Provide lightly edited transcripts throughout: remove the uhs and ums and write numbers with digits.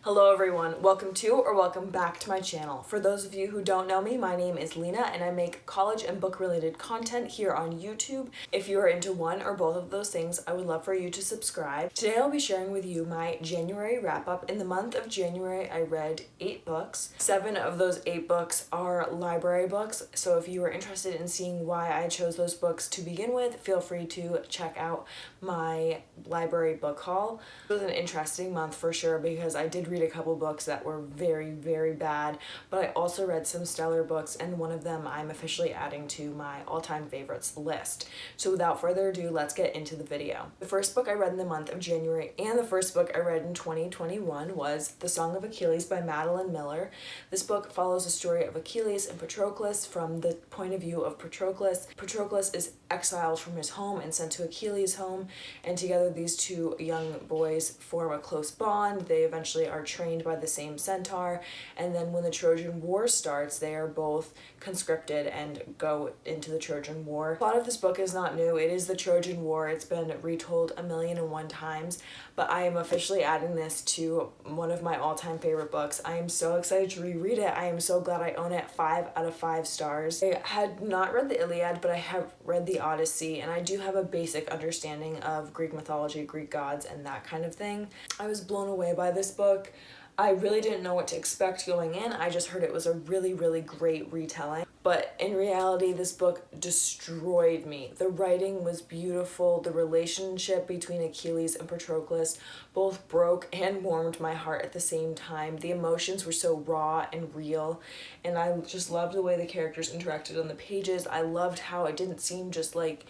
Hello everyone, welcome to or welcome back to my channel. For those of you who don't know me, my name is Lena and I make college and book related content here on YouTube. If you are into one or both of those things, I would love for you to subscribe. Today I'll be sharing with you my January wrap up. In the month of January, I read 8 books. 7 of those 8 books are library books, so if you are interested in seeing why I chose those books to begin with, feel free to check out my library book haul. It was an interesting month for sure because I did read a couple books that were very bad, but I also read some stellar books, and one of them I'm officially adding to my all-time favorites list. So without further ado, let's get into the video. The first book I read in the month of January and the first book I read in 2021 was The Song of Achilles by Madeline Miller. This book follows the story of Achilles and Patroclus from the point of view of Patroclus. Patroclus is exiled from his home and sent to Achilles' home, and together these two young boys form a close bond. They eventually are trained by the same centaur, and then when the Trojan War starts, they are both conscripted and go into the Trojan War. The plot of this book is not new. It is the Trojan War. It's been retold 1,000,001 times, but I am officially adding this to one of my all-time favorite books. I am so excited to reread it. I am so glad I own it. 5 out of 5 stars. I had not read the Iliad, but I have read the Odyssey, and I do have a basic understanding of Greek mythology, Greek gods, and that kind of thing. I was blown away by this book. I really didn't know what to expect going in. I just heard it was a really great retelling. But in reality, this book destroyed me. The writing was beautiful. The relationship between Achilles and Patroclus both broke and warmed my heart at the same time. The emotions were so raw and real, and I just loved the way the characters interacted on the pages. I loved how it didn't seem just like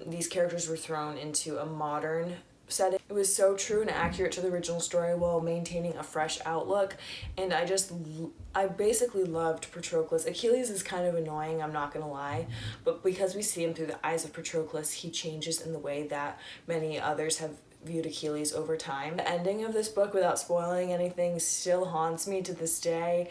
these characters were thrown into a modern setting. It was so true and accurate to the original story while maintaining a fresh outlook, and I basically loved Patroclus. Achilles is kind of annoying, I'm not gonna lie, but because we see him through the eyes of Patroclus, he changes in the way that many others have viewed Achilles over time. The ending of this book, without spoiling anything, still haunts me to this day.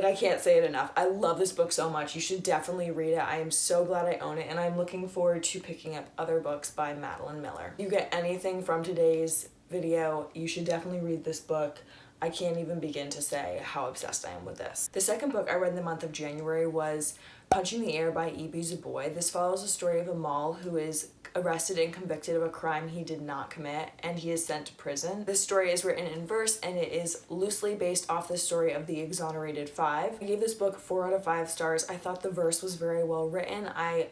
I can't say it enough. I love this book so much. You should definitely read it. I am so glad I own it, and I'm looking forward to picking up other books by Madeline Miller. If you get anything from today's video, you should definitely read this book. I can't even begin to say how obsessed I am with this. The second book I read in the month of January was Punching the Air by E.B. Zuboy. This follows the story of Amal, who is arrested and convicted of a crime he did not commit, and he is sent to prison. This story is written in verse, and it is loosely based off the story of the Exonerated Five. I gave this book 4 out of 5 stars. I thought the verse was very well written. I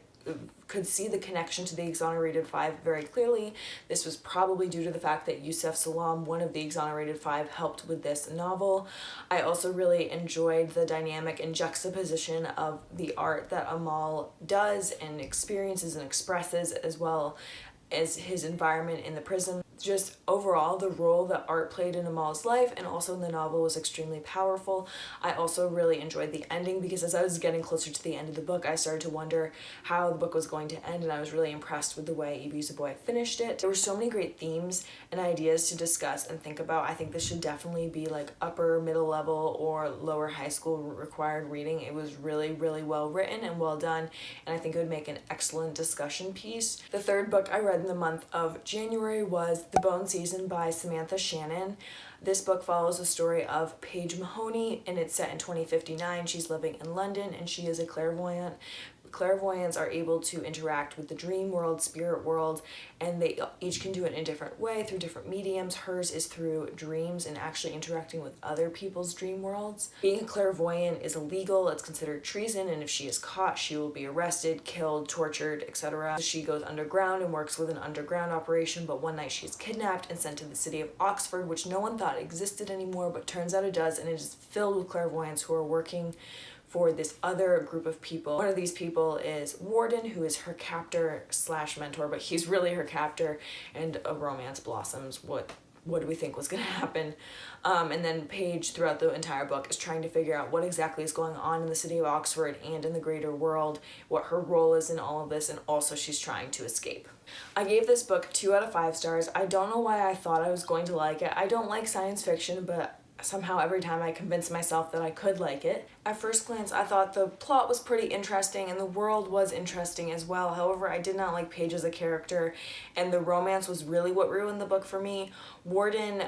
could see the connection to the Exonerated Five very clearly. This was probably due to the fact that Yusef Salaam, one of the Exonerated Five, helped with this novel. I also really enjoyed the dynamic and juxtaposition of the art that Amal does and experiences and expresses, as well as his environment in the prison. Just overall, the role that art played in Amal's life and also in the novel was extremely powerful. I also really enjoyed the ending because as I was getting closer to the end of the book, I started to wonder how the book was going to end, and I was really impressed with the way E.B. Zuboy finished it. There were so many great themes and ideas to discuss and think about. I think this should definitely be like upper middle level or lower high school required reading. It was really well written and well done, and I think it would make an excellent discussion piece. The third book I read in the month of January was The Bone Season by Samantha Shannon. This book follows the story of Paige Mahoney, and it's set in 2059. She's living in London, and she is a clairvoyant. Clairvoyants are able to interact with the dream world, spirit world, and they each can do it in a different way through different mediums. Hers is through dreams and actually interacting with other people's dream worlds. Being a clairvoyant is illegal. It's considered treason, and if she is caught, she will be arrested, killed, tortured, etc. She goes underground and works with an underground operation, but one night she is kidnapped and sent to the city of Oxford, which no one thought existed anymore, but turns out it does, and it is filled with clairvoyants who are working for this other group of people. One of these people is Warden, who is her captor slash mentor, but he's really her captor, and a romance blossoms. What do we think was going to happen? And then Paige, throughout the entire book, is trying to figure out what exactly is going on in the city of Oxford and in the greater world, what her role is in all of this, and also she's trying to escape. I gave this book 2 out of 5 stars. I don't know why I thought I was going to like it. I don't like science fiction, but somehow every time I convinced myself that I could like it. At first glance, I thought the plot was pretty interesting and the world was interesting as well. However, I did not like Paige as a character, and the romance was really what ruined the book for me. Warden,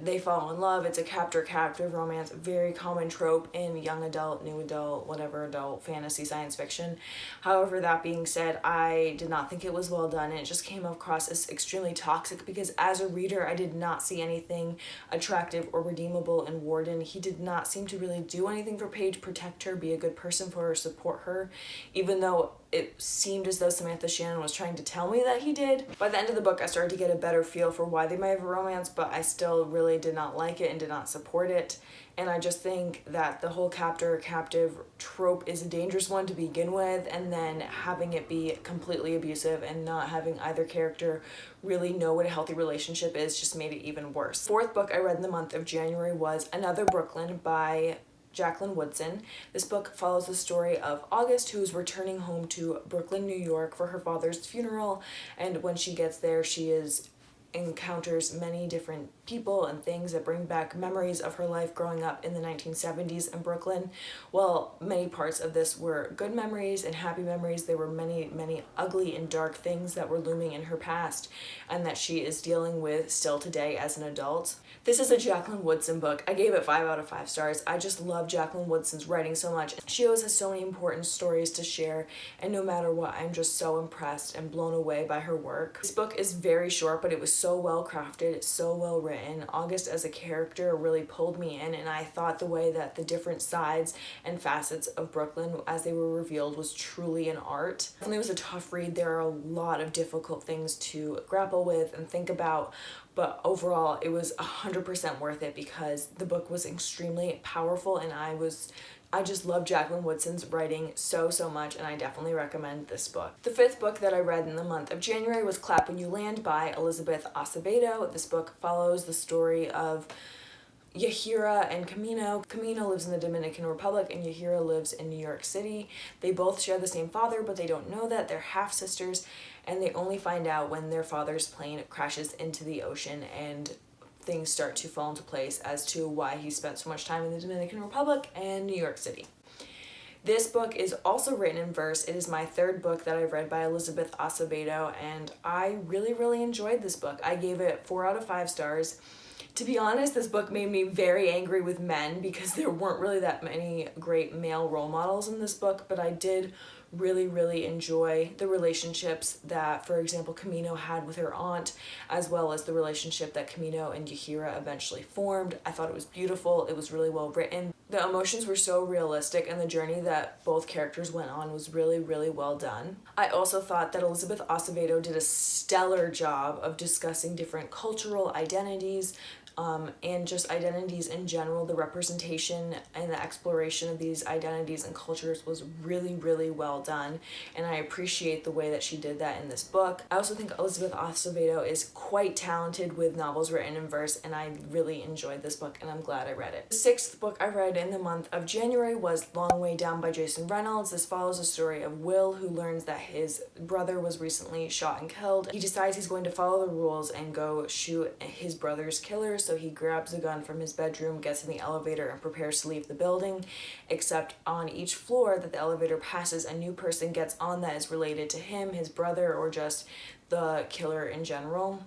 they fall in love. It's a captor-captive romance, very common trope in young adult, new adult, whatever adult fantasy science fiction. However, that being said, I did not think it was well done, and it just came across as extremely toxic because as a reader, I did not see anything attractive or redeemable in Warden. He did not seem to really do anything for Paige, protect her, be a good person for her, support her, even though it seemed as though Samantha Shannon was trying to tell me that he did. By the end of the book, I started to get a better feel for why they might have a romance, but I still really did not like it and did not support it. And I just think that the whole captor-captive trope is a dangerous one to begin with, and then having it be completely abusive and not having either character really know what a healthy relationship is just made it even worse. Fourth book I read in the month of January was Another Brooklyn by Jacqueline Woodson. This book follows the story of August, who is returning home to Brooklyn, New York for her father's funeral, and when she gets there, she encounters many different people and things that bring back memories of her life growing up in the 1970s in Brooklyn. Well, many parts of this were good memories and happy memories. There were many, many ugly and dark things that were looming in her past and that she is dealing with still today as an adult. This is a Jacqueline Woodson book. I gave it 5 out of 5 stars. I just love Jacqueline Woodson's writing so much. She always has so many important stories to share, and no matter what, I'm just so impressed and blown away by her work. This book is very short, but it was so well crafted, so well written. August as a character really pulled me in, and I thought the way that the different sides and facets of Brooklyn as they were revealed was truly an art. It was a tough read. There are a lot of difficult things to grapple with and think about, but overall it was 100% worth it because the book was extremely powerful, and I just love Jacqueline Woodson's writing so much, and I definitely recommend this book. The fifth book that I read in the month of January was Clap When You Land by Elizabeth Acevedo. This book follows the story of Yahira and Camino. Camino lives in the Dominican Republic and Yahira lives in New York City. They both share the same father, but they don't know that. They're half-sisters, and they only find out when their father's plane crashes into the ocean, and things start to fall into place as to why he spent so much time in the Dominican Republic and New York City. This book is also written in verse. It is my third book that I've read by Elizabeth Acevedo, and I really enjoyed this book. I gave it 4 out of 5 stars. To be honest, this book made me very angry with men because there weren't really that many great male role models in this book, but I did really enjoy the relationships that, for example, Camino had with her aunt, as well as the relationship that Camino and Yahira eventually formed. I thought it was beautiful. It was really well written. The emotions were so realistic, and the journey that both characters went on was really well done. I also thought that Elizabeth Acevedo did a stellar job of discussing different cultural identities, and just identities in general. The representation and the exploration of these identities and cultures was really well done, and I appreciate the way that she did that in this book. I also think Elizabeth Acevedo is quite talented with novels written in verse, and I really enjoyed this book, and I'm glad I read it. The sixth book I read in the month of January was Long Way Down by Jason Reynolds. This follows the story of Will, who learns that his brother was recently shot and killed. He decides he's going to follow the rules and go shoot his brother's killer, so he grabs a gun from his bedroom, gets in the elevator, and prepares to leave the building, except on each floor that the elevator passes, a new person gets on that is related to him, his brother, or just the killer in general.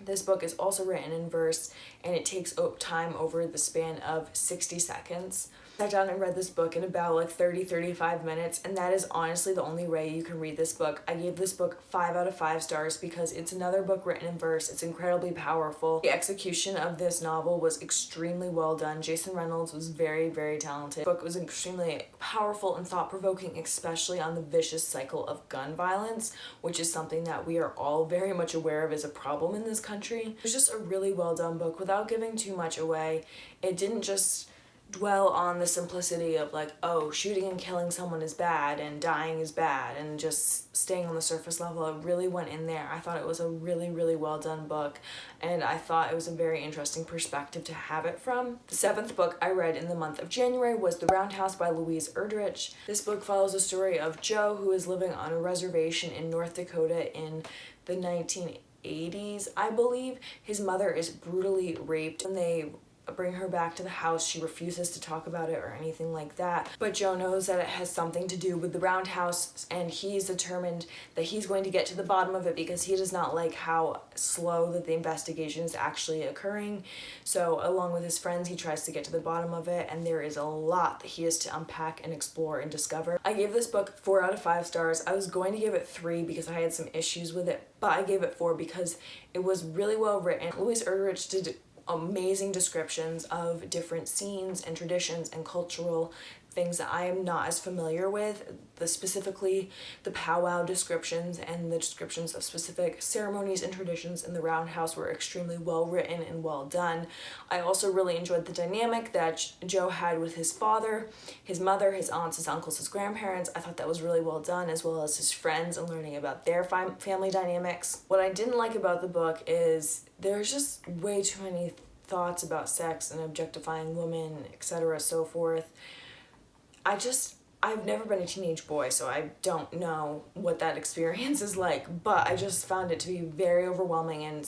This book is also written in verse, and it takes time over the span of 60 seconds. I sat down and read this book in about 30-35 minutes, and that is honestly the only way you can read this book. I gave this book 5 out of 5 stars because it's another book written in verse. It's incredibly powerful. The execution of this novel was extremely well done. Jason Reynolds was very talented. The book was extremely powerful and thought-provoking, especially on the vicious cycle of gun violence, which is something that we are all very much aware of as a problem in this country. It was just a really well done book without giving too much away. It didn't just dwell on the simplicity of oh, shooting and killing someone is bad and dying is bad and just staying on the surface level. It really went in there. I thought it was a really well done book, and I thought it was a very interesting perspective to have it from. The seventh book I read in the month of January was The Roundhouse by Louise Erdrich. This book follows the story of Joe, who is living on a reservation in North Dakota in the 1980s, I believe. His mother is brutally raped, and they bring her back to the house. She refuses to talk about it or anything like that. But Joe knows that it has something to do with the Roundhouse, and he's determined that he's going to get to the bottom of it because he does not like how slow that the investigation is actually occurring. So along with his friends, he tries to get to the bottom of it, and there is a lot that he has to unpack and explore and discover. I gave this book 4 out of 5 stars. I was going to give it 3 because I had some issues with it, but I gave it 4 because it was really well written. Louise Erdrich did amazing descriptions of different scenes and traditions and cultural things that I am not as familiar with. Specifically the powwow descriptions and the descriptions of specific ceremonies and traditions in the Roundhouse were extremely well written and well done. I also really enjoyed the dynamic that Joe had with his father, his mother, his aunts, his uncles, his grandparents. I thought that was really well done, as well as his friends and learning about their family dynamics. What I didn't like about the book is there's just way too many thoughts about sex and objectifying women, etc., so forth. I've never been a teenage boy, so I don't know what that experience is like, but I just found it to be very overwhelming and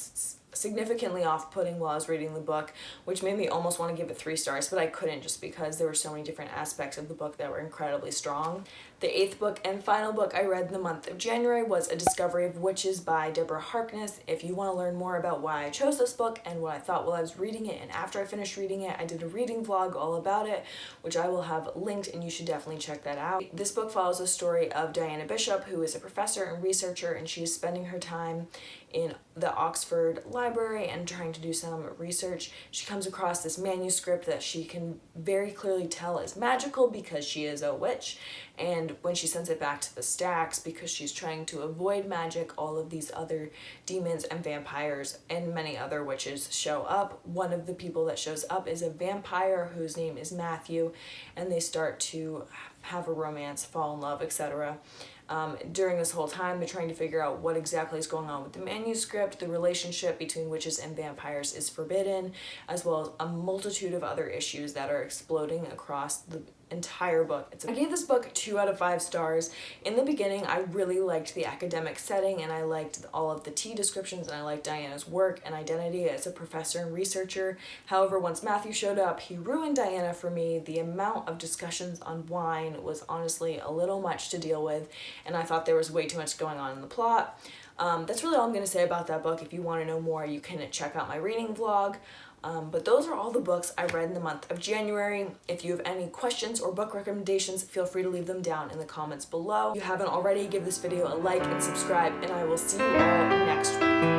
significantly off-putting while I was reading the book, which made me almost want to give it 3 stars, but I couldn't just because there were so many different aspects of the book that were incredibly strong. The 8th book and final book I read in the month of January was A Discovery of Witches by Deborah Harkness. If you want to learn more about why I chose this book and what I thought while I was reading it and after I finished reading it, I did a reading vlog all about it, which I will have linked, and you should definitely check that out. This book follows the story of Diana Bishop, who is a professor and researcher, and she is spending her time in the Oxford Library and trying to do some research. She comes across this manuscript that she can very clearly tell is magical because she is a witch, and when she sends it back to the stacks because she's trying to avoid magic, all of these other demons and vampires and many other witches show up. One of the people that shows up is a vampire whose name is Matthew, and they start to have a romance, fall in love, etc. During this whole time, they're trying to figure out what exactly is going on with the manuscript. The relationship between witches and vampires is forbidden, as well as a multitude of other issues that are exploding across the entire book. I gave this book 2 out of 5 stars. In the beginning, I really liked the academic setting, and I liked all of the tea descriptions, and I liked Diana's work and identity as a professor and researcher. However, once Matthew showed up, he ruined Diana for me. The amount of discussions on wine was honestly a little much to deal with, and I thought there was way too much going on in the plot. That's really all I'm going to say about that book. If you want to know more, you can check out my reading vlog. But those are all the books I read in the month of January. If you have any questions or book recommendations, feel free to leave them down in the comments below. If you haven't already, give this video a like and subscribe, and I will see you all next week.